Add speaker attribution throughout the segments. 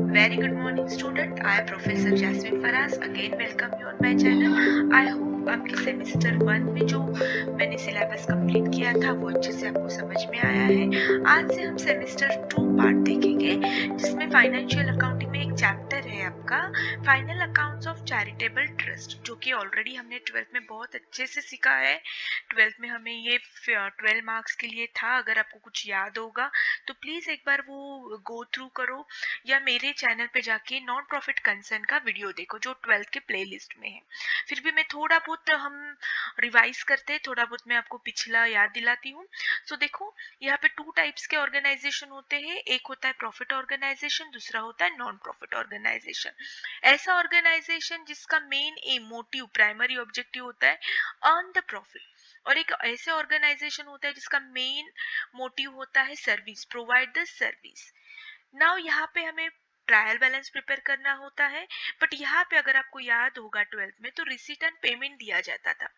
Speaker 1: Very good morning student. I am Professor Jasmine Faraz. Again welcome you on my channel. I hope आपके semester 1 में जो मैंने syllabus complete किया था वो अच्छे से आपको समझ में आया है। आज से हम सेमेस्टर 2 पार्ट देखेंगे जिसमें फाइनेंशियल अकाउंटिंग में एक चैप्टर है आपका final accounts of charitable trust, जो कि ऑलरेडी हमने 12th में बहुत अच्छे से सीखा है। 12th में हमें ये 12 मार्क्स के लिए था। अगर आपको कुछ याद होगा तो प्लीज एक बार वो गो थ्रू करो या मेरे चैनल पे जाके नॉन प्रॉफिट कंसर्न का वीडियो देखो जो 12th के प्लेलिस्ट में है। फिर भी मैं थोड़ा बहुत हम रिवाइज करते हैं, थोड़ा बहुत मैं आपको पिछला याद दिलाती हूँ। सो देखो, यहाँ पे 2 टाइप्स के ऑर्गेनाइजेशन होते हैं। एक होता है प्रॉफिट ऑर्गेनाइजेशन, दूसरा होता है नॉन प्रॉफिट ऑर्गेनाइजेशन। ऐसा ऑर्गेनाइजेशन जिसका main M, motive, primary objective होता है अर्न द प्रॉफिट, और एक ऐसे ऑर्गेनाइजेशन होता है जिसका मेन मोटिव होता है service, provide the service. Now यहाँ पे हमें ट्रायल बैलेंस प्रिपेयर करना होता है, बट यहाँ पे अगर आपको याद होगा 12th में तो रिसीट एंड पेमेंट दिया जाता था,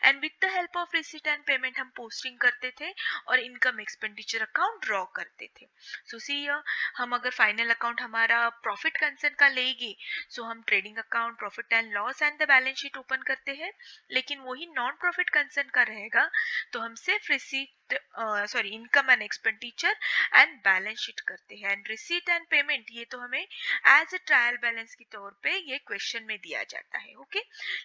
Speaker 1: and with the help of receipt and payment हम पोस्टिंग करते थे और इनकम एक्सपेंडिचर अकाउंट ड्रॉ करते थे। सो सी हम अगर फाइनल अकाउंट हमारा प्रॉफिट कंसर्न का लेंगे, सो हम trading account, profit and loss and the balance sheet open करते हैं। लेकिन वही नॉन प्रॉफिट कंसर्न का रहेगा तो हम सिर्फ receipt income and expenditure and balance sheet करते हैं। एंड रिसीट एंड पेमेंट ये तो हमें एज अ ट्रायल बैलेंस के तौर पे ये क्वेश्चन में दिया जाता है। ओके,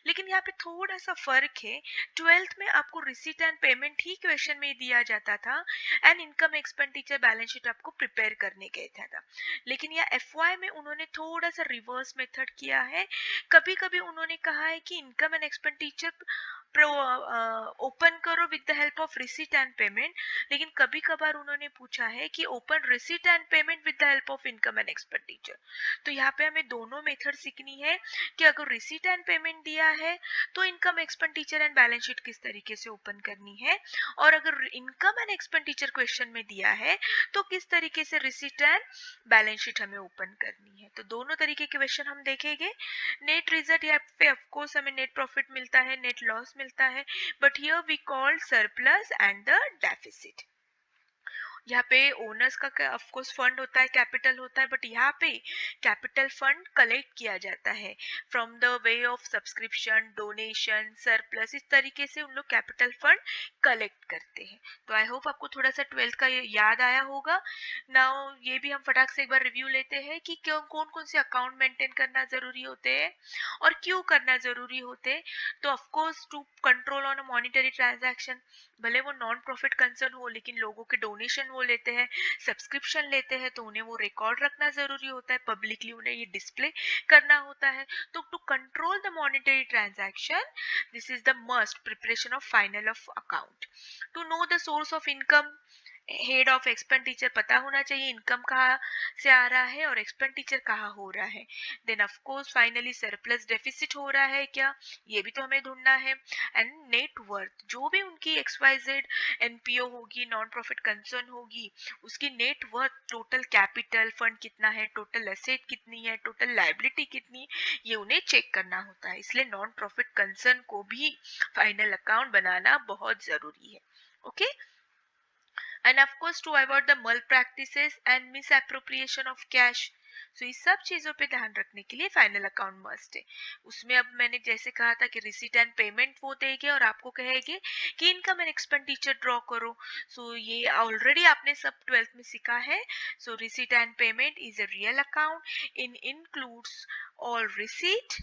Speaker 1: लेकिन यहाँ पे थोड़ा सा फर्क है। 12th में आपको receipt and payment he question में दिया जाता था and income expenditure balance sheet आपको प्रिपेयर करने के था। लेकिन यह एफवाई में उन्होंने थोड़ा सा रिवर्स मेथड किया है। कभी कभी उन्होंने कहा है कि इनकम एंड एक्सपेंडिचर ओपन करो with the help of receipt and payment, लेकिन कभी कभार उन्होंने पूछा है कि open receipt and payment with the help of income and expenditure. तो यहाँ पे हमें दोनों मेथड सीखनी है कि अगर रिसीट एंड पेमेंट दिया है तो income expenditure and balance sheet किस तरीके से ओपन करनी है, और अगर इनकम एंड एक्सपेंडिचर क्वेश्चन में दिया है तो किस तरीके से रिसीट एंड बैलेंस शीट हमें ओपन करनी है। तो दोनों तरीके के क्वेश्चन हम देखेंगे। नेट रिजल्ट यहाँ पे ऑफ कोर्स हमें नेट प्रॉफिट मिलता है, नेट लॉस मिलता है, but here we called surplus and the deficit. यहाँ पे ओनर्स का ऑफ कोर्स फंड होता है, कैपिटल होता है, बट यहाँ पे कैपिटल फंड कलेक्ट किया जाता है from the way of subscription, donation, surplus. इस तरीके से उन लोग कैपिटल फंड कलेक्ट करते हैं। तो आई होप आपको थोड़ा सा 12th का ये याद आया होगा। नाउ ये भी हम फटाक से एक बार रिव्यू लेते हैं कि क्यों कौन कौन से अकाउंट मेंटेन करना जरूरी होते हैं और क्यों करना जरूरी होते हैं। तो of course to control on a monetary transaction, भले वो नॉन प्रॉफिट कंसर्न हो लेकिन लोगों के डोनेशन वो लेते हैं, सब्सक्रिप्शन लेते हैं, तो उन्हें वो रिकॉर्ड रखना जरूरी होता है, पब्लिकली उन्हें ये डिस्प्ले करना होता है। तो to control the monetary transaction, this is the must preparation of final of account. To know the source of income, head of expenditure पता होना चाहिए इनकम कहाँ से आ रहा है और एक्सपेंडिचर कहाँ हो रहा है। Then of course finally surplus deficit हो रहा है क्या, ये भी तो हमें ढूंढना है। एंड नेट वर्थ, जो भी उनकी XYZ एनपीओ होगी, नॉन प्रॉफिट कंसर्न होगी, उसकी net worth, total capital fund कितना है, टोटल एसेट कितनी है, टोटल लायबिलिटी कितनी, ये उन्हें चेक करना होता है। इसलिए नॉन प्रॉफिट कंसर्न को भी फाइनल अकाउंट बनाना बहुत जरूरी है। Okay, and of course to avoid the malpractices and misappropriation of cash। सो इस सब चीजों पे ध्यान रखने के लिए फाइनल अकाउंट मस्ट है। उसमें अब मैंने जैसे कहा था कि रिसीट एंड पेमेंट वो देंगे और आपको कहेंगे कि इनकम एंड एक्सपेंडिचर ड्रॉ करो। सो ये ऑलरेडी आपने सब 12th में सीखा है। So receipt and payment is a real account, in includes all receipt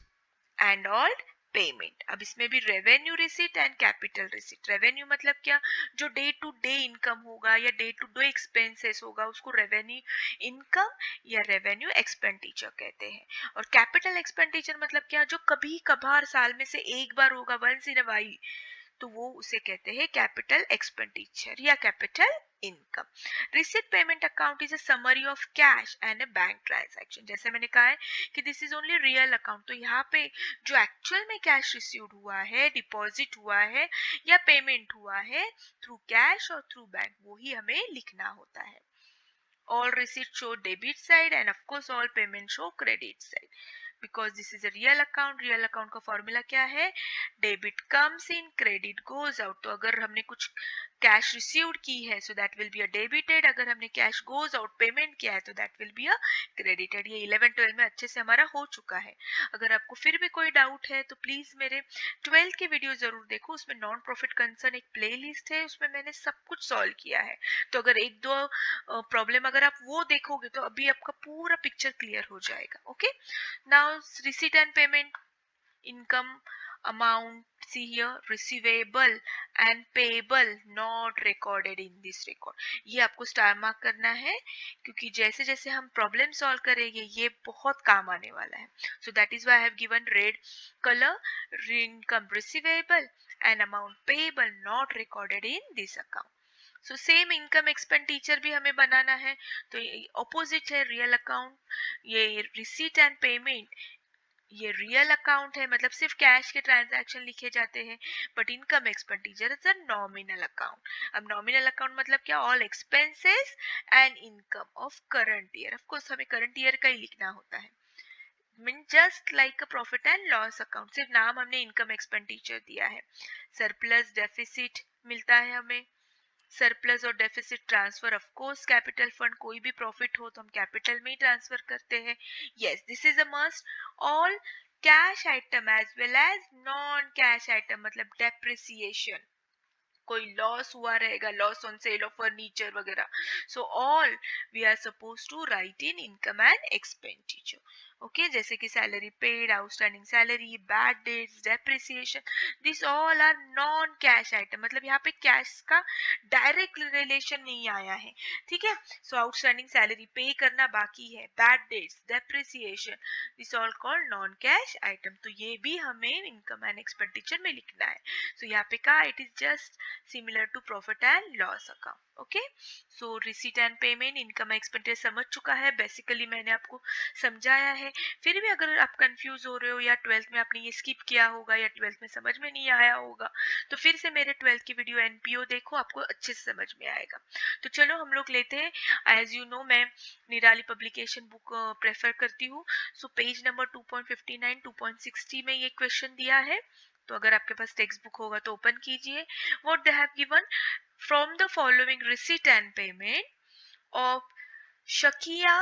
Speaker 1: and all payment. अब इसमें भी revenue receipt and capital receipt. Revenue मतलब क्या, जो डे टू डे इनकम होगा या डे टू डे एक्सपेंसेस होगा उसको रेवेन्यू इनकम या रेवेन्यू एक्सपेंडिचर कहते हैं। और कैपिटल एक्सपेंडिचर मतलब क्या, जो कभी कभार साल में से एक बार होगा, वंस इन अ वाइल, तो वो उसे कहते हैं कैपिटल एक्सपेंडिचर या capital income. Receipt payment account is a summary of cash and a bank transaction. जैसे मैंने कहा है कि this is only real account, तो यहाँ पे जो एक्चुअल में कैश रिसीव्ड हुआ है, डिपॉजिट हुआ है या पेमेंट हुआ है थ्रू कैश और थ्रू बैंक, वो ही हमें लिखना होता है। All receipts show debit side and of course all payments show credit side. Because this is a real account. Real account का फॉर्मूला क्या है? Debit comes in, credit goes out. तो अगर हमने कुछ कैश रिसीव्ड की है so that will be a debited, अगर हमने कैश गोज आउट पेमेंट किया है तो that will be a credited. ये 11-12 में अच्छे से हमारा हो चुका है। अगर आपको फिर भी कोई डाउट है तो प्लीज मेरे 12th की वीडियो जरूर देखो, उसमें नॉन प्रॉफिट कंसर्न एक प्लेलिस्ट है, उसमें मैंने सब कुछ सॉल्व किया है। तो अगर एक दो प्रॉब्लम अगर आप वो देखोगे तो अभी आपका पूरा पिक्चर क्लियर हो जाएगा। Okay, now receipt and payment, income, amount, see here, receivable and payable not recorded in this record। ये आपको स्टार मार्क करना है क्योंकि जैसे जैसे हम प्रॉब्लम सॉल्व करेंगे ये बहुत काम आने वाला है। So that is why I have given red colour, income receivable and amount payable not recorded in this account। So same income expenditure भी हमें बनाना है, तो ऑपोजिट है रियल अकाउंट। ये रिसीट एंड पेमेंट ये रियल अकाउंट है, मतलब सिर्फ कैश के ट्रांजैक्शन लिखे जाते हैं, but income expenditure is a nominal account. अब नॉमिनल अकाउंट मतलब क्या? All expenses and income of current year. Of course हमें करंट ईयर का ही लिखना होता है, mean just like a profit and loss account, सिर्फ नाम हमने इनकम एक्सपेंडिचर दिया है। सरप्लस डेफिसिट मिलता है हमें, सरप्लस और deficit transfer, of course capital fund, कोई भी प्रॉफिट हो तो हम कैपिटल में ही ट्रांसफर करते हैं। Yes, this is a must. All cash item as well as non cash item, मतलब डेप्रिसिएशन, कोई लॉस हुआ रहेगा, loss on sale of furniture वगैरह, so all we are suppose to write in income and expenditure. Okay, जैसे कि salary paid, outstanding salary, bad debts, depreciation, this all are non cash item, मतलब यहाँ पे cash का direct relation नहीं आया है। ठीक है, सो आउटस्टैंडिंग सैलरी पे करना बाकी है, bad debts, depreciation, this all called non cash item. तो ये भी हमें इनकम एंड एक्सपेंडिचर में लिखना है। सो यहाँ पे कहा it is just similar to profit and loss account। Okay, so receipt and payment, income expenditure समझ चुका है, बेसिकली मैंने आपको समझाया है। फिर भी अगर आप कंफ्यूज हो रहे हो या 12th में आपने ये स्किप किया होगा या 12th में समझ में नहीं आया होगा तो फिर से मेरे 12th की वीडियो एनपीओ देखो, आपको अच्छे से समझ में आएगा। तो चलो हम लोग लेते हैं। एज यू नो मैं निराली पब्लिकेशन बुक प्रेफर करती हूँ। सो पेज नंबर 2.59 2.60 में ये क्वेश्चन दिया है, तो अगर आपके पास टेक्स्ट बुक होगा तो ओपन कीजिए। What they have given, from the following receipt and payment of Shakiya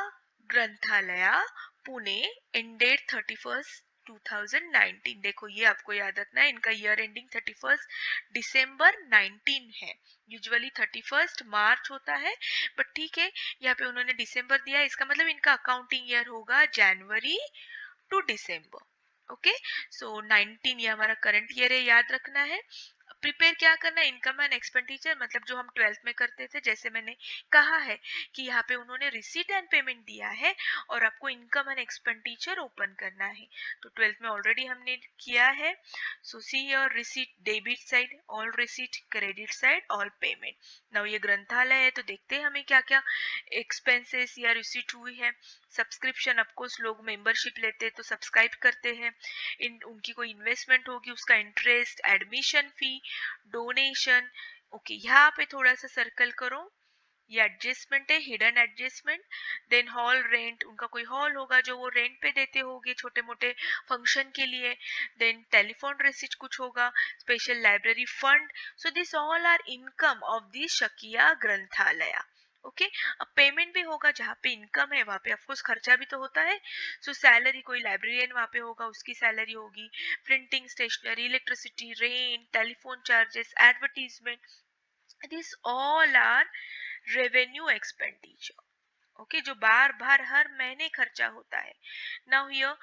Speaker 1: Granthalaya Pune ended 31st 2019। देखो ये आपको याद रखना है, इनका ईयर एंडिंग 31st दिसंबर 19 है। यूजुअली 31st मार्च होता है, बट ठीक है यहाँ पे उन्होंने दिसंबर दिया, इसका मतलब इनका अकाउंटिंग ईयर होगा जनवरी टू दिसंबर। ओके, सो 19 ये हमारा करंट ईयर है, याद रखना है। प्रिपेयर क्या करना है, इनकम एंड एक्सपेंडिचर, मतलब जो हम 12th में करते थे, जैसे मैंने कहा है कि यहाँ पे उन्होंने रिसीट एंड पेमेंट दिया है और आपको इनकम एंड एक्सपेंडिचर ओपन करना है। तो 12th में ऑलरेडी हमने किया है। So see your receipt debit side, all receipt, credit side all payment. Now ये ग्रंथालय है तो देखते हैं हमें क्या क्या एक्सपेंसेस या रिसीट हुई है। सब्सक्रिप्शन, ऑफकोर्स लोग मेंबरशिप लेते हैं तो सब्सक्राइब करते हैं, इन उनकी कोई इन्वेस्टमेंट होगी उसका interest, admission fee, donation. Okay, यहाँ पे थोड़ा सा सर्कल करो, ये एडजस्टमेंट है, hidden adjustment. Then hall rent, उनका कोई हॉल होगा जो वो रेंट पे देते होंगे छोटे मोटे फंक्शन के लिए। देन टेलीफोन रिसीट कुछ होगा, special library fund. So this all are income of the Shakiya Granthalaya. Okay, अब पेमेंट भी होगा, जहाँ पे इनकम है वहाँ पे ऑफकोर्स खर्चा भी तो होता है। सो सैलरी, कोई लाइब्रेरियन वहाँ पे होगा उसकी सैलरी होगी, printing, stationery, electricity, rent, telephone charges, advertisement, this all are revenue expenditure. Okay, जो बार बार हर महीने खर्चा होता है। Now here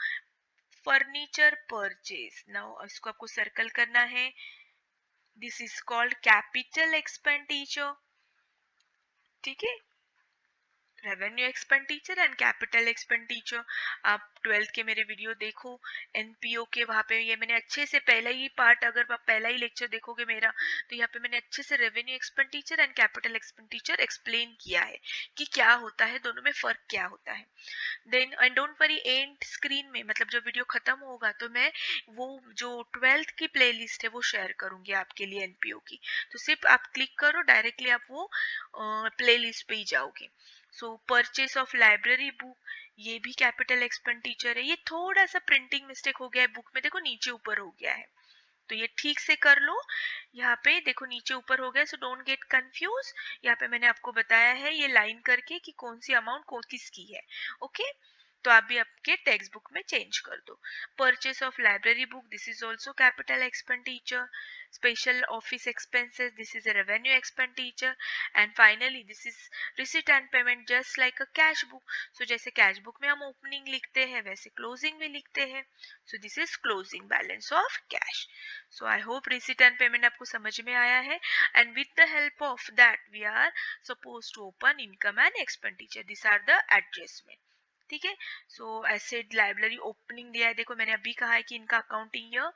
Speaker 1: furniture purchase, now इसको आपको सर्कल करना है, this is called capital expenditure. ठीक है, revenue expenditure and capital expenditure. आप 12th के मेरे वीडियो देखो एनपीओ के, वहाँ पे ये मैंने अच्छे से पहला ही पार्ट, अगर आप पहला ही लेक्चर देखोगे मेरा तो यहाँ पे मैंने अच्छे से revenue expenditure and capital expenditure explain किया है कि क्या होता है, दोनों में फर्क क्या होता है। Then and don't worry, and screen में मतलब जब वीडियो खत्म होगा तो मैं वो जो 12th की प्लेलिस्ट है वो शेयर करूंगी आपके लिए एनपीओ की, तो सिर्फ आप क्लिक करो डायरेक्टली आप वो प्लेलिस्ट पे ही जाओगे। सो परचेस ऑफ लाइब्रेरी बुक, ये भी कैपिटल एक्सपेंडिचर है। ये थोड़ा सा प्रिंटिंग मिस्टेक हो गया है बुक में, देखो नीचे ऊपर हो गया है, तो ये ठीक से कर लो। यहाँ पे देखो नीचे ऊपर हो गया, सो डोंट गेट कंफ्यूज। यहाँ पे मैंने आपको बताया है ये लाइन करके कि कौन सी अमाउंट किसकी है। ओके, तो आप भी आपके टेक्स्ट बुक में चेंज कर दो। Purchase of library book, this is also capital expenditure. Special office expenses, this is a revenue expenditure. And finally this is receipt and payment just like a cash book. So जैसे cash book में हम opening लिखते हैं वैसे closing में लिखते हैं। So this is closing balance of cash. So I hope receipt and payment आपको समझ में आया है। And with the help of that we are suppose to open income and expenditure, this are the adjustment. ठीक है, सो asset library opening दिया है, देखो मैंने अभी कहा है कि इनका अकाउंटिंग ईयर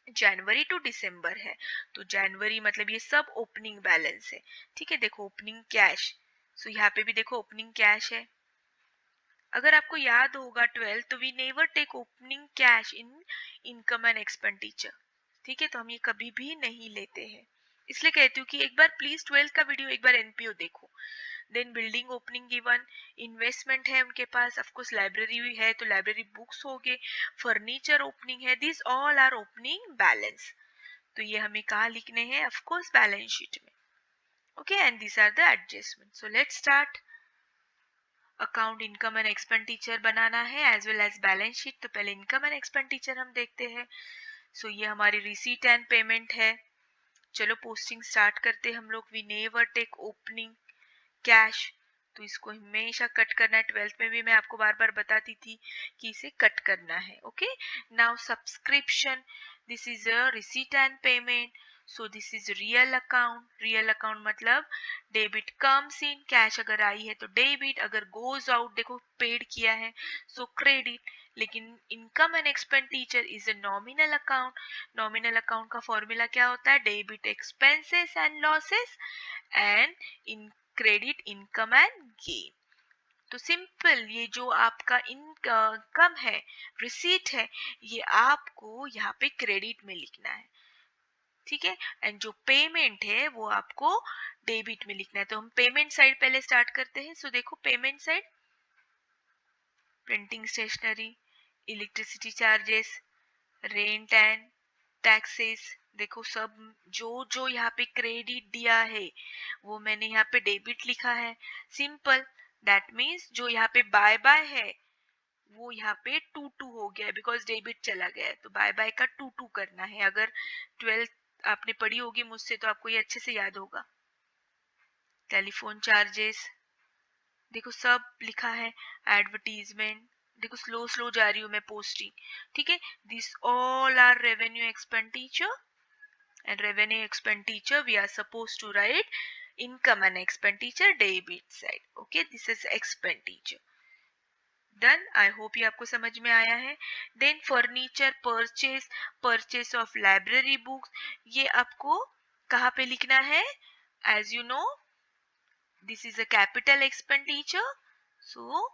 Speaker 1: जनवरी टू दिसंबर है, तो जनवरी मतलब ये सब ओपनिंग बैलेंस है। ठीक है, देखो ओपनिंग कैश, सो यहाँ पे भी देखो ओपनिंग कैश है। अगर आपको याद होगा 12 तो we never take opening cash in income and expenditure. ठीक है, तो हम ये कभी भी नहीं लेते हैं, इसलिए कहती हूँ कि एक बार प्लीज 12 का वीडियो एक बार एनपीओ देखो। Then building opening given, investment है उनके पास, ऑफ कोर्स लाइब्रेरी भी है तो लाइब्रेरी बुक्स हो गए, फर्नीचर ओपनिंग है, this all are opening balance. तो ये हमें कहाँ लिखने हैं, ऑफ कोर्स बैलेंस शीट में। Okay, and this are the adjustment. So let's start. Account income and expenditure बनाना है as well as balance sheet. तो पहले इनकम एंड एक्सपेंडिचर हम देखते हैं। सो ये हमारी रिसीट एंड पेमेंट है। चलो पोस्टिंग स्टार्ट करते हैं हम लोग। We never take opening cash, तो इसको हमेशा कट करना है। 12th में भी मैं आपको बार बार बताती थी कि इसे कट करना है। Okay, now subscription, this is a receipt and payment, so this is real account. Real account मतलब डेबिट कम्स इन, कैश अगर आई है तो डेबिट, अगर गोज आउट देखो पेड किया है सो क्रेडिट। लेकिन income and expenditure is a nominal account. Nominal account का फॉर्मूला क्या होता है, debit expenses and losses and in credit income and gain. तो सिंपल ये जो आपका इनकम है, रिसीट है, ये आपको यहाँ पे क्रेडिट में लिखना है। ठीक है, एंड जो पेमेंट है वो आपको डेबिट में लिखना है। तो हम पेमेंट साइड पहले स्टार्ट करते हैं। सो देखो payment side, printing stationery, electricity charges, rent and taxes, देखो सब जो जो यहाँ पे क्रेडिट दिया है वो मैंने यहाँ पे डेबिट लिखा है। सिंपल, दैट मीन्स जो यहाँ पे बाय बाय है वो यहाँ पे टू टू हो गया है बिकॉज डेबिट चला गया है, तो बाय बाय का टू टू करना है। अगर 12 आपने पढ़ी होगी मुझसे तो आपको ये अच्छे से याद होगा। टेलीफोन चार्जेस, देखो सब लिखा है। एडवर्टीजमेंट, देखो स्लो स्लो जा रही हूँ मैं पोस्टिंग। ठीक है, this all are revenue expenditure, and revenue expenditure we are supposed to write income and expenditure debit side. Okay, this is expenditure done. I hope ये आपको समझ में आया है। then furniture purchase, purchase of library books, ये आपको कहाँ पे लिखना है, as you know this is a capital expenditure, so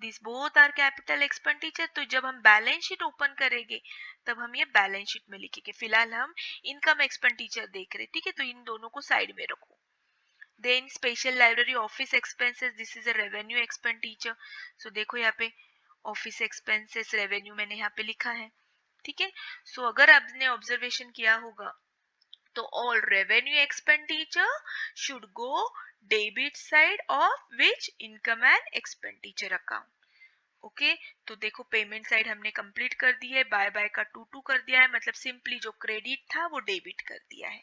Speaker 1: this both are capital expenditure. तो जब हम बैलेंस शीट ओपन करेंगे तब हम ये बैलेंस शीट में लिखेंगे। फिलहाल हम इनकम एक्सपेंडिचर देख रहे हैं। ठीक है, तो इन दोनों को साइड में रखो। Then special library office expenses, this is a revenue expenditure. So देखो यहाँ पे ऑफिस एक्सपेंसेस रेवेन्यू मैंने यहाँ पे लिखा है। ठीक है, सो अगर आपने ऑब्जर्वेशन किया होगा तो all revenue expenditure should go debit side of which income and expenditure account. Okay, तो देखो पेमेंट साइड हमने कंप्लीट कर दी है, बाय बाय का टू टू कर दिया है, मतलब सिंपली जो क्रेडिट था वो डेबिट कर दिया है।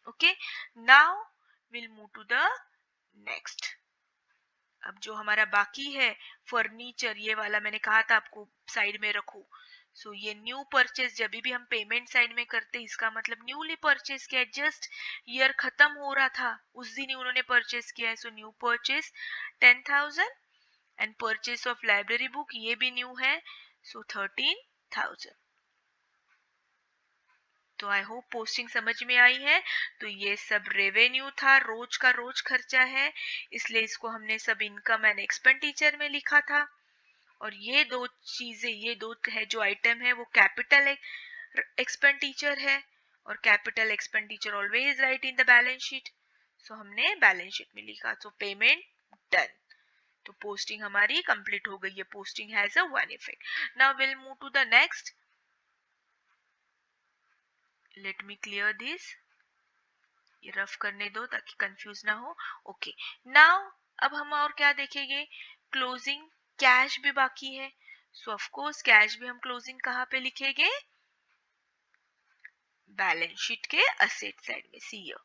Speaker 1: Okay, now will move to the next. अब जो हमारा बाकी है फर्नीचर, ये वाला मैंने कहा था आपको साइड में रखो। सो ये न्यू परचेज जब भी हम पेमेंट साइड में करते हैं इसका मतलब न्यूली परचेज किया है, जस्ट ईयर खत्म हो रहा था उस दिन ही उन्होंने परचेज किया है। So new purchase 10,000 and purchase of library book ये भी न्यू है, सो 13,000। तो आई होप पोस्टिंग समझ में आई है। तो ये सब रेवेन्यू था, रोज का रोज खर्चा है, इसलिए इसको हमने सब इनकम एंड एक्सपेंडिचर में लिखा था। और ये दो चीजें, ये दो है जो आइटम है वो कैपिटल एक्सपेंडिचर है, और capital expenditure always write in the balance sheet. So हमने बैलेंस शीट में लिखा। So payment done. तो पोस्टिंग हमारी कंप्लीट हो गई है. Posting has a one effect. Now will move to the next. Let me clear this. ये rough करने दो ताकि कंफ्यूज ना हो. ओके. नाउ अब हम और क्या देखेंगे. क्लोजिंग कैश भी बाकी है. सो ऑफ कोर्स कैश भी हम क्लोजिंग कहाँ पे लिखेंगे. बैलेंस शीट के असेट साइड में. See here.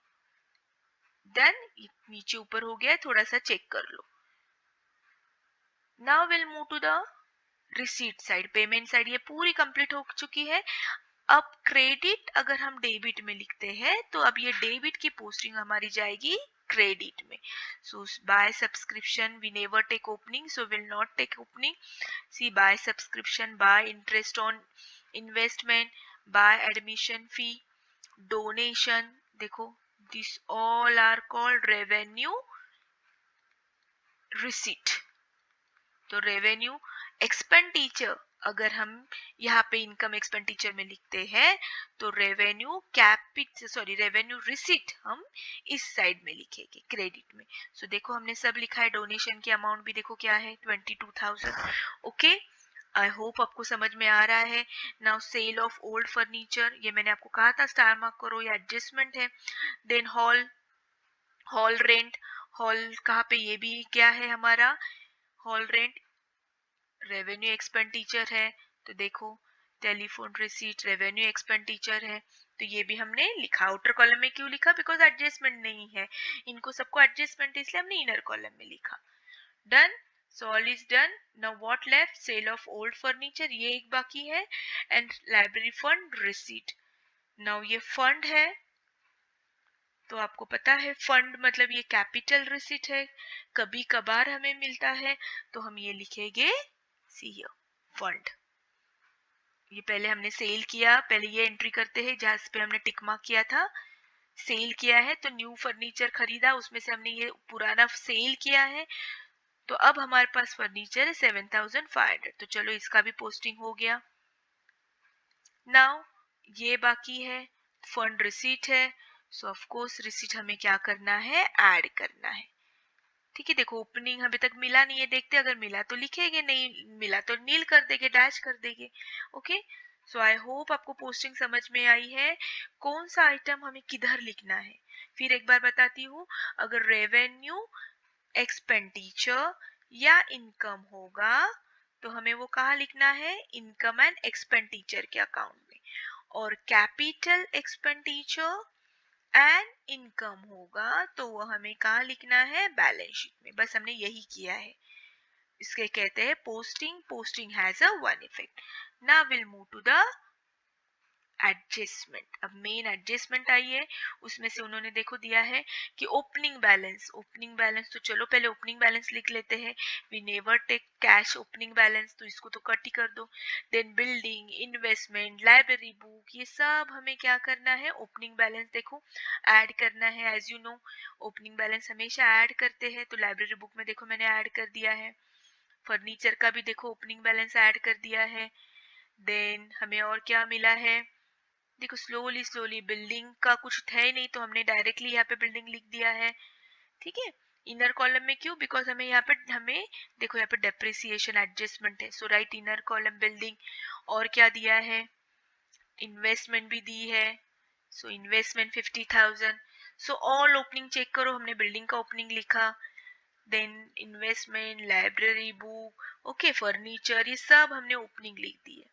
Speaker 1: डन. नीचे ऊपर हो गया है, थोड़ा सा चेक कर लो. Now will move to the receipt side, payment side. ये पूरी कंप्लीट हो चुकी है. अब क्रेडिट अगर हम डेबिट में लिखते हैं तो अब ये डेबिट की पोस्टिंग हमारी जाएगी क्रेडिट में. So by subscription we never take opening, so will not take opening. See by subscription, by interest on investment, by admission fee, donation. देखो this all are called revenue receipt. तो revenue expenditure अगर हम यहाँ पे income expenditure में लिखते हैं तो रेवेन्यू रेवेन्यू रिसीट हम इस साइड में लिखेंगे क्रेडिट में. सो देखो हमने सब लिखा है. डोनेशन की अमाउंट भी देखो क्या है 22,000. ओके. आई होप आपको समझ में आ रहा है. Now sale of old furniture, ये मैंने आपको कहा था स्टार मार्क करो, या एडजस्टमेंट है. Then hall rent. हॉल कहाँ पे, ये भी क्या है हमारा हॉल रेंट रेवेन्यू एक्सपेंडिचर है. तो देखो टेलीफोन रिसीट रेवेन्यू एक्सपेंडिचर है. तो ये भी हमने लिखा. आउटर कॉलम में क्यों लिखा, बिकॉज एडजस्टमेंट नहीं है. इनको सबको एडजस्टमेंट इसलिए हमने इनर कॉलम में लिखा. Done. So all is done. Now what left. Sale of old furniture, ये एक बाकी है. And library fund receipt. Now ये फंड है तो आपको पता है फंड मतलब ये कैपिटल रिसीट है. कभी कभार हमें मिलता है तो हम ये लिखेंगे सी हियर फंड. ये पहले हमने सेल किया, पहले ये एंट्री करते हैं जहां पे हमने टिक मार्क किया था. सेल किया है तो न्यू फर्नीचर खरीदा, उसमें से हमने ये पुराना सेल किया है. तो अब हमारे पास फर्नीचर है 7,500. तो चलो इसका भी पोस्टिंग हो गया. नाउ ये बाकी है फंड रिसीट है. सो ऑफ कोर्स रिसीट हमें क्या करना है, ऐड करना है. ठीक है. देखो ओपनिंग अभी तक मिला नहीं है, देखते अगर मिला तो लिखेंगे, नहीं मिला तो नील कर देंगे, डैश कर देंगे. ओके. सो आई होप आपको पोस्टिंग समझ में आई है. कौन सा आइटम हमें किधर लिखना है फिर एक बार बताती हूँ. अगर रेवेन्यू एक्सपेंडिचर या इनकम होगा तो हमें वो कहाँ लिखना है, इनकम एंड एक्सपेंडिचर के अकाउंट में. और कैपिटल एक्सपेंडिचर एंड इनकम होगा तो वो हमें कहाँ लिखना है, बैलेंस शीट में. बस हमने यही किया है. इसके कहते हैं posting. Posting has a one effect. Now will move to the adjustment. अब मेन एडजस्टमेंट आई है. उसमें से उन्होंने देखो दिया है कि ओपनिंग बैलेंस. ओपनिंग बैलेंस तो चलो पहले ओपनिंग बैलेंस लिख लेते हैं. We never take cash opening balance, तो इसको तो कट ही कर दो. Then building, investment, library book, ये सब हमें क्या करना है, ओपनिंग बैलेंस देखो ऐड करना है. As you know opening balance हमेशा ऐड करते हैं. तो लाइब्रेरी बुक में देखो मैंने ऐड कर दिया है. फर्नीचर का भी देखो ओपनिंग बैलेंस ऐड कर दिया है. देन हमें और क्या मिला है, देखो स्लोली स्लोली बिल्डिंग का कुछ है ही नहीं तो हमने डायरेक्टली यहाँ पे बिल्डिंग लिख दिया है. ठीक है. इनर कॉलम में क्यों, बिकॉज हमें यहाँ पे देखो यहाँ पे डेप्रिसिएशन एडजस्टमेंट है. So right inner column building. और क्या दिया है, इन्वेस्टमेंट भी दी है. So investment 50,000. So all opening check करो, हमने बिल्डिंग का ओपनिंग लिखा. Then investment, library book, okay, furniture, ये सब हमने ओपनिंग लिख दी है.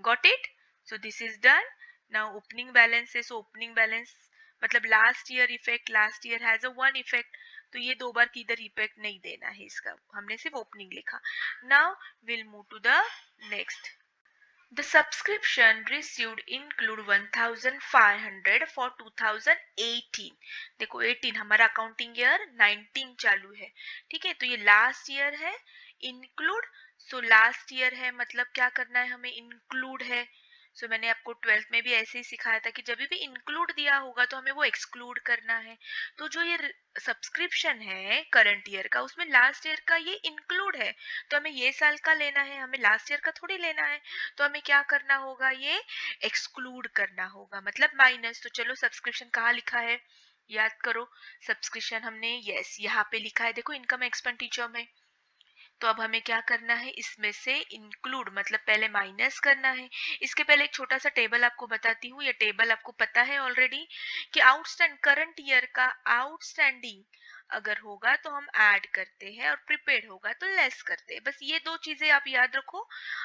Speaker 1: Got it? So this is done. Now opening balance is opening balance मतलब last year effect, last year has a one effect. तो ये दो बार किधर इफेक्ट नहीं देना है इसका, हमने सिर्फ ओपनिंग लिखा. Now we'll move to the next. The subscription received include 1,500 for 2018. देखो 18 हमारा अकाउंटिंग ईयर 19 चालू है. ठीक है. तो ये लास्ट ईयर है. इंक्लूड, सो लास्ट ईयर है मतलब क्या करना है हमें, इंक्लूड है. सो मैंने आपको 12th में भी ऐसे ही सिखाया था कि जब भी इंक्लूड दिया होगा तो हमें वो एक्सक्लूड करना है. तो जो ये सब्सक्रिप्शन है करंट ईयर का, उसमें लास्ट ईयर का ये इंक्लूड है. तो हमें ये साल का लेना है, हमें लास्ट ईयर का थोड़ी लेना है. तो हमें क्या करना होगा, ये एक्सक्लूड करना होगा, मतलब माइनस. तो चलो सब्सक्रिप्शन कहाँ लिखा है, याद करो सब्सक्रिप्शन हमने यस यहाँ पे लिखा है, देखो इनकम एक्सपेंडिचर में। तो अब हमें क्या करना है, इसमें से इंक्लूड मतलब पहले माइनस करना है। इसके पहले एक छोटा सा टेबल आपको बताती हूँ, ये टेबल आपको पता है ऑलरेडी कि आउटस्टैंड करंट ईयर का आउटस्टैंडिंग अगर होगा तो हम ऐड करते हैं और प्रीपेड होगा तो लेस करते हैं। बस ये दो चीजें आप याद रखो,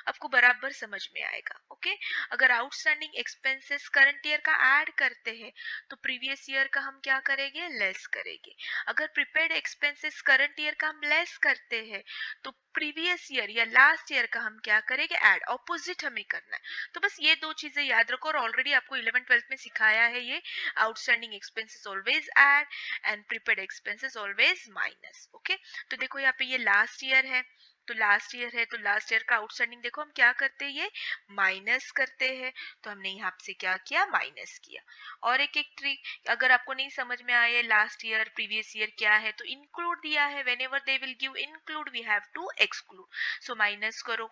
Speaker 1: आपको बराबर समझ में आएगा। ओके, अगर आउटस्टैंडिंग एक्सपेंसेस करंट ईयर का ऐड करते हैं तो प्रीवियस ईयर का हम क्या करेंगे, लेस करेंगे। अगर प्रीपेड एक्सपेंसेस करंट ईयर का हम लेस करते हैं तो प्रीवियस ईयर या लास्ट ईयर का हम क्या करेंगे, ऐड, ऑपोजिट हमें करना है। तो बस ये दो चीजें याद रखो, और ऑलरेडी आपको 11 12 में सिखाया है ये, outstanding expenses always add and prepaid expenses always minus. Okay, तो देखो यहाँ पे ये लास्ट ईयर है, तो लास्ट ईयर है तो लास्ट ईयर का आउटस्टैंडिंग देखो हम क्या करते हैं, ये माइनस करते हैं। तो हमने यहाँ से क्या किया, माइनस किया। और एक एक ट्रिक अगर आपको नहीं समझ में आए लास्ट ईयर प्रीवियस ईयर क्या है, तो इंक्लूड दिया है, whenever they will give include we have to exclude, so minus करो।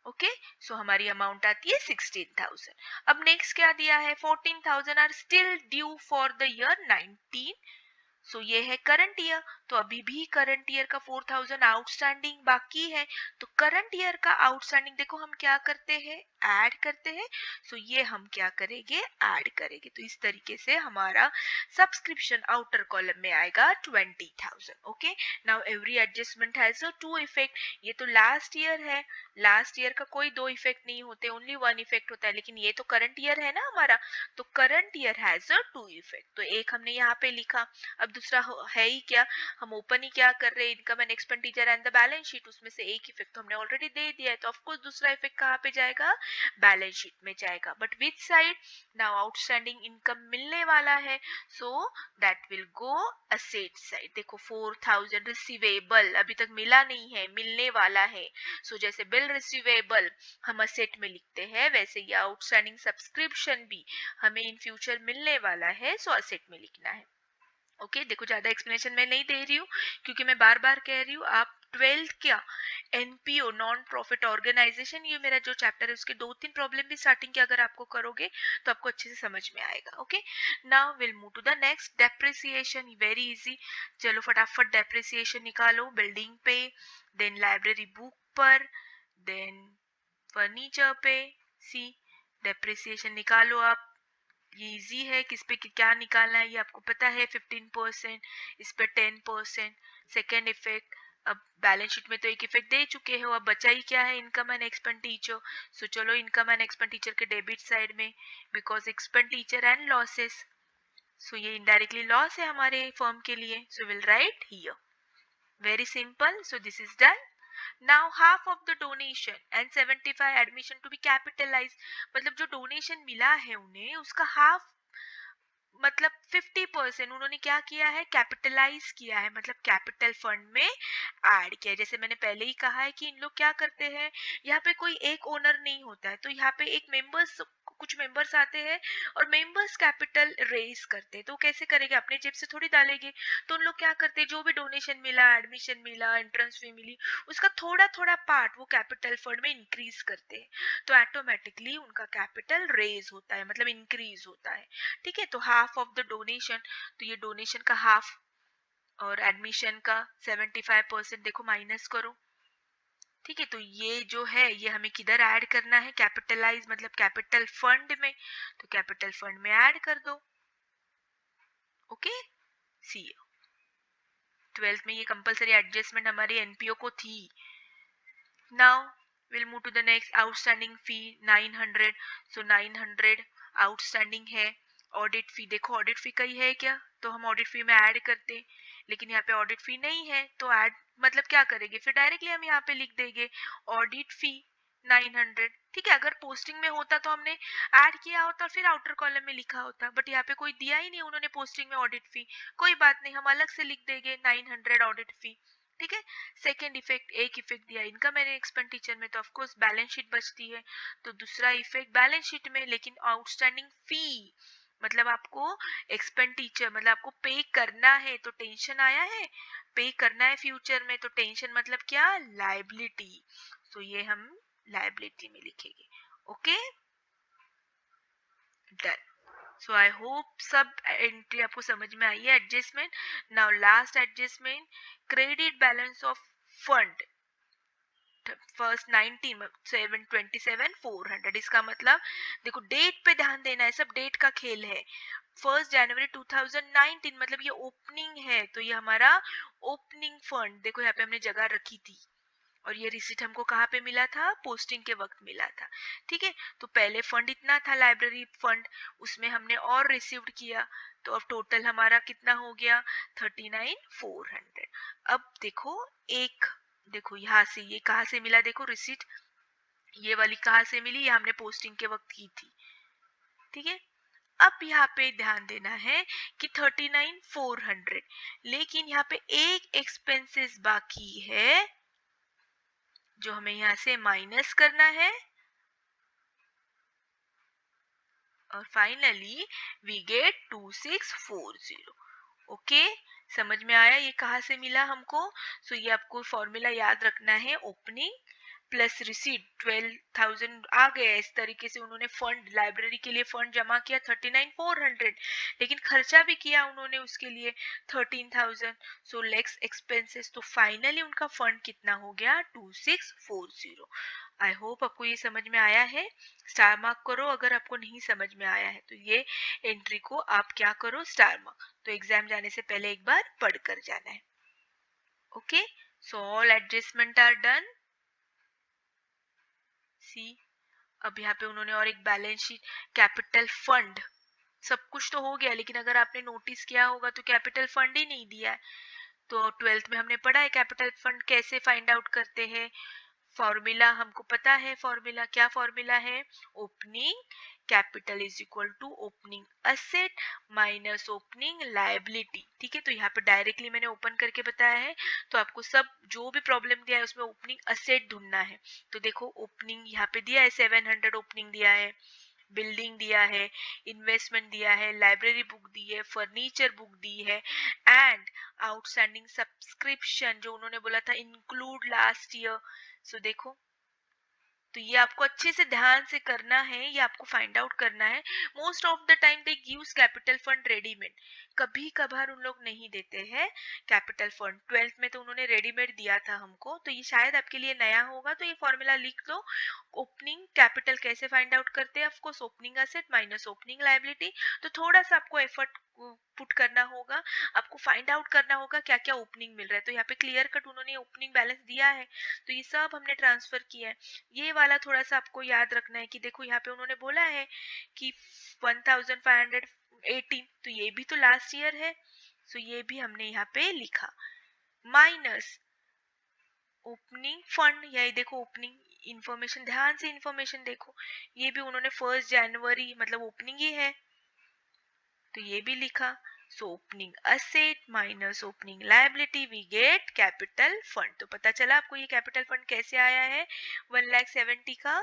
Speaker 1: ओके, सो हमारी अमाउंट आती है 16,000। अब नेक्स्ट क्या दिया है, 14,000 are still due for the year 19। So ये है करंट ईयर, तो अभी भी करंट ईयर का 4,000 आउटस्टैंडिंग बाकी है। तो करंट ईयर का आउटस्टैंडिंग देखो हम क्या करते हैं, ऐड करते हैं। सो ये हम क्या करेंगे, ऐड करेंगे। तो इस तरीके से हमारा सब्सक्रिप्शन आउटर कॉलम में आएगा 20,000। Okay, now every adjustment has a two effect. ये तो लास्ट ईयर है, लास्ट ईयर का कोई दो इफेक्ट नहीं होते, ओनली वन इफेक्ट होता है, लेकिन ये तो करंट ईयर है ना हमारा, तो current year has a two effect. तो एक हमने यहाँ पे लिखा। अब दूसरा है ही क्या, हम ओपन ही क्या कर रहे हैं, income and expenditure and the balance sheet, उसमें से एक इफेक्ट तो हमने ऑलरेडी दे दिया है, तो ऑफ कोर्स दूसरा इफेक्ट कहाँ पे जाएगा, बैलेंस शीट में जाएगा। But which side, now outstanding income मिलने वाला है, so that will go asset side. देखो 4,000 रिसीवेबल अभी तक मिला नहीं है, मिलने वाला है। सो जैसे बिल रिसीवेबल हम असेट में लिखते हैं, वैसे ये आउटस्टैंडिंग सब्सक्रिप्शन भी हमें इन फ्यूचर मिलने वाला है, सो असेट में लिखना है। ओके, देखो ज्यादा एक्सप्लेनेशन मैं नहीं दे रही हूँ, क्योंकि मैं बार बार कह रही हूँ आप 12th क्या एनपीओ नॉन प्रॉफिट ऑर्गेनाइजेशन, ये मेरा जो चैप्टर है उसके 2-3 प्रॉब्लम भी स्टार्टिंग के अगर आपको करोगे तो आपको अच्छे से समझ में आएगा। Okay, now will move to the next, depreciation, very easy. चलो फटाफट डेप्रिसिएशन निकालो, बिल्डिंग पे, देन लाइब्रेरी बुक पर, देन फर्नीचर पे। सी, डेप्रिसिएशन निकालो आप, ये इजी है, किस पे क्या निकालना है ये आपको पता है, 15%, इस पे 10%। सेकेंड इफेक्ट, अब बैलेंस शीट में तो एक इफेक्ट दे चुके हो, अब बचा ही क्या है, इनकम एंड एक्सपेंडिचर। सो चलो इनकम एंड एक्सपेंडिचर के डेबिट साइड में, because expenditure and losses, so ये इनडायरेक्टली लॉस है हमारे फर्म के लिए, so will write here. Very simple, so this is done. Now half of the donation and 75 admission to be capitalized, मतलब जो donation मिला है उन्हें उसका हाफ मतलब 50% उन्होंने क्या किया है, कैपिटलाइज किया है, मतलब कैपिटल फंड में ऐड किया है। जैसे मैंने पहले ही कहा है कि इन लोग क्या करते हैं, यहाँ पे कोई एक ओनर नहीं होता है, तो यहाँ पे एक मेंबर्स, कुछ मेंबर्स आते हैं और मेंबर्स कैपिटल रेज करते हैं। तो कैसे करेंगे, अपने जेब से थोड़ी डालेंगे, तो उन लोग क्या करते हैं, जो भी डोनेशन मिला, एडमिशन मिला, एंट्रेंस फी मिली, उसका थोड़ा थोड़ा पार्ट वो कैपिटल फंड में इंक्रीज करते हैं, तो ऑटोमेटिकली उनका कैपिटल रेज होता है, मतलब इंक्रीज होता है। ठीक है, तो हाफ ऑफ द डोनेशन, तो ये डोनेशन का हाफ और एडमिशन का 75% देखो माइनस करो। ठीक है, तो ये जो है ये हमें किधर ऐड करना है, कैपिटलाइज मतलब कैपिटल फंड में, तो कैपिटल फंड में ऐड कर दो। ओके, सी 12th में ये कंपलसरी एडजस्टमेंट हमारी एनपीओ को थी। Now will move to the next, outstanding fee 900, सो 900 आउटस्टैंडिंग है। ऑडिट फी, देखो ऑडिट फी कही है क्या, तो हम ऑडिट फी में ऐड करते हैं, लेकिन यहाँ पे ऑडिट फी नहीं है, तो ऐड मतलब क्या करेंगे, फिर डायरेक्टली हम यहाँ पे लिख देंगे ऑडिट फी 900। ठीक है, अगर पोस्टिंग में होता तो हमने ऐड किया होता फिर आउटर कॉलम में लिखा होता, बट यहाँ पे कोई दिया ही नहीं उन्होंने पोस्टिंग में ऑडिट फी, कोई बात नहीं, हम अलग से लिख देंगे 900 ऑडिट फी। ठीक है, सेकेंड इफेक्ट, एक इफेक्ट दिया इनकम एंड एक्सपेंडिचर में, तो ऑफ कोर्स बैलेंस शीट बचती है, तो दूसरा इफेक्ट बैलेंस शीट में, लेकिन आउटस्टैंडिंग फी मतलब आपको एक्सपेंडिचर मतलब आपको पे करना है, तो टेंशन आया है, पे करना है फ्यूचर में, तो टेंशन मतलब क्या, लाइबिलिटी, तो ये हम लाइबिलिटी में लिखेंगे। Okay, done. So I hope सब एंट्री आपको समझ में आई है. Adjustment. Now last adjustment, credit balance of fund first 19 727 400. इसका मतलब देखो डेट पे ध्यान देना है, सब डेट का खेल है. 1 जनवरी 2019 मतलब ये ओपनिंग है, तो ये हमारा ओपनिंग फंड. देखो यहाँ पे हमने जगह रखी थी और ये रिसीट हमको कहाँ पे मिला था, पोस्टिंग के वक्त मिला था. ठीक है, तो पहले फंड इतना था लाइब्रेरी फंड, उसमें हमने और रिसीव्ड किया, तो अब टोटल हमारा कितना हो गया 39,400. अब देखो एक, देखो यहाँ से ये कहाँ से मिला, देखो रिसीट ये वाली कहाँ से मिली, ये हमने पोस्टिंग के वक्त की थी. ठीक है, अब यहाँ पे ध्यान देना है कि 39,400, लेकिन यहाँ पे एक एक्सपेंसेस बाकी है जो हमें यहाँ से माइनस करना है. और फाइनली वी गेट 2640. ओके, समझ में आया ये कहाँ से मिला हमको. सो ये आपको फॉर्मूला याद रखना है, ओपनिंग प्लस रिसीट 12,000 आ गया. इस तरीके से उन्होंने फंड लाइब्रेरी के लिए फंड जमा किया 39,400, लेकिन खर्चा भी किया उन्होंने उसके लिए 13,000. सो लेस एक्सपेंसेस, तो फाइनली उनका फंड कितना हो गया 2640. आई होप आपको ये समझ में आया है. स्टार मार्क करो अगर आपको नहीं समझ में आया है, तो ये एंट्री को आप क्या करो, स्टार मार्क. तो एग्जाम जाने से पहले एक बार पढ़ कर जाना है. Okay, so all adjustment are done. See, अब यहाँ पे उन्होंने और एक बैलेंस शीट, कैपिटल फंड, सब कुछ तो हो गया, लेकिन अगर आपने नोटिस किया होगा तो कैपिटल फंड ही नहीं दिया है. तो 12th में हमने पढ़ा है कैपिटल फंड कैसे फाइंड आउट करते हैं. फॉर्मूला हमको पता है, फॉर्मूला क्या फॉर्मूला है, opening capital is equal to opening asset minus opening liability. ठीक है, तो यहाँ पे डायरेक्टली मैंने ओपन करके बताया है, तो आपको सब जो भी प्रॉब्लम दिया है उसमें ओपनिंग असेट ढूंढना है. तो देखो ओपनिंग यहाँ पे दिया है 700 ओपनिंग दिया है, बिल्डिंग दिया है, इन्वेस्टमेंट दिया है, लाइब्रेरी बुक दी है, फर्नीचर बुक दी है, एंड आउटस्टैंडिंग सब्सक्रिप्शन जो उन्होंने बोला था इंक्लूड लास्ट ईयर. सो देखो, तो ये आपको अच्छे से ध्यान से करना है, ये आपको फाइंड आउट करना है. Most of the time they gives capital fund readymade, कभी कभार उन लोग नहीं देते हैं कैपिटल फंड. 12th में तो उन्होंने रेडीमेड दिया था हमको, तो ये शायद आपके लिए नया होगा, तो ये फॉर्मूला लिख लो. ओपनिंग कैपिटल कैसे फाइंड आउट करते हैं, of course opening asset minus opening liability. तो थोड़ा सा आपको एफर्ट पुट करना होगा, आपको फाइंड आउट करना होगा क्या क्या ओपनिंग मिल रहा है. तो यहाँ पे क्लियर कट उन्होंने ओपनिंग बैलेंस दिया है, तो ये सब हमने ट्रांसफर किया है. ये वाला थोड़ा सा आपको याद रखना है कि देखो यहाँ पे उन्होंने बोला है कि 1518, तो ये भी तो लास्ट ईयर है, सो ये भी हमने यहाँ पे लिखा. माइनस ओपनिंग फंड, यही देखो ओपनिंग इंफॉर्मेशन, ध्यान से इंफॉर्मेशन देखो, ये भी उन्होंने 1 जनवरी मतलब ओपनिंग ही है, तो ये भी लिखा. So opening asset minus opening liability we get capital fund. तो पता चला आपको ये कैपिटल फंड कैसे आया है 1,70,000 का.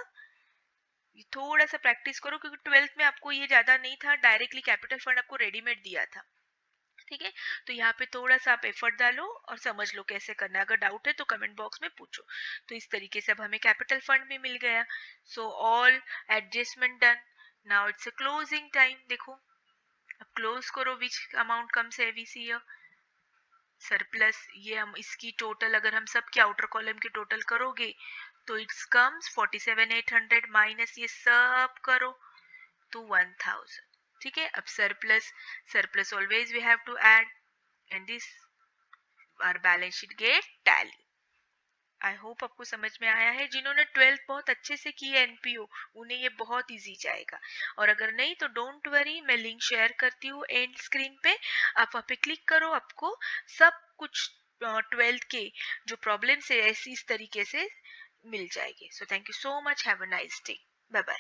Speaker 1: थोड़ा सा प्रैक्टिस करो क्योंकि 12th में आपको ये ज्यादा नहीं था, डायरेक्टली कैपिटल फंड आपको रेडीमेड दिया था. ठीक है, तो यहाँ पे थोड़ा सा आप एफर्ट डालो और समझ लो कैसे करना है. अगर डाउट है तो कमेंट बॉक्स में पूछो. तो इस तरीके से अब हमें कैपिटल फंड भी मिल गया. सो all adjustment done. Now it's a closing time. देखो अब क्लोज करो, विच amount comes every year surplus. ये हम इसकी टोटल अगर हम सब के आउटर कॉलम की टोटल करोगे तो इट्स कम्स 47,800 माइनस ये सब करो तो 1,000. ठीक है, अब surplus, surplus always we have to add and this our balance sheet get tally. I hope आपको समझ में आया है. जिन्होंने 12th बहुत अच्छे से की है एनपीओ, उन्हें ये बहुत इजी जाएगा. और अगर नहीं तो डोंट वरी, मैं लिंक शेयर करती हूँ एंड स्क्रीन पे, आप वहाँ पे क्लिक करो, आपको सब कुछ 12th के जो प्रॉब्लम्स है ऐसी इस तरीके से मिल जाएगी. So thank you so much, have a nice day, bye bye.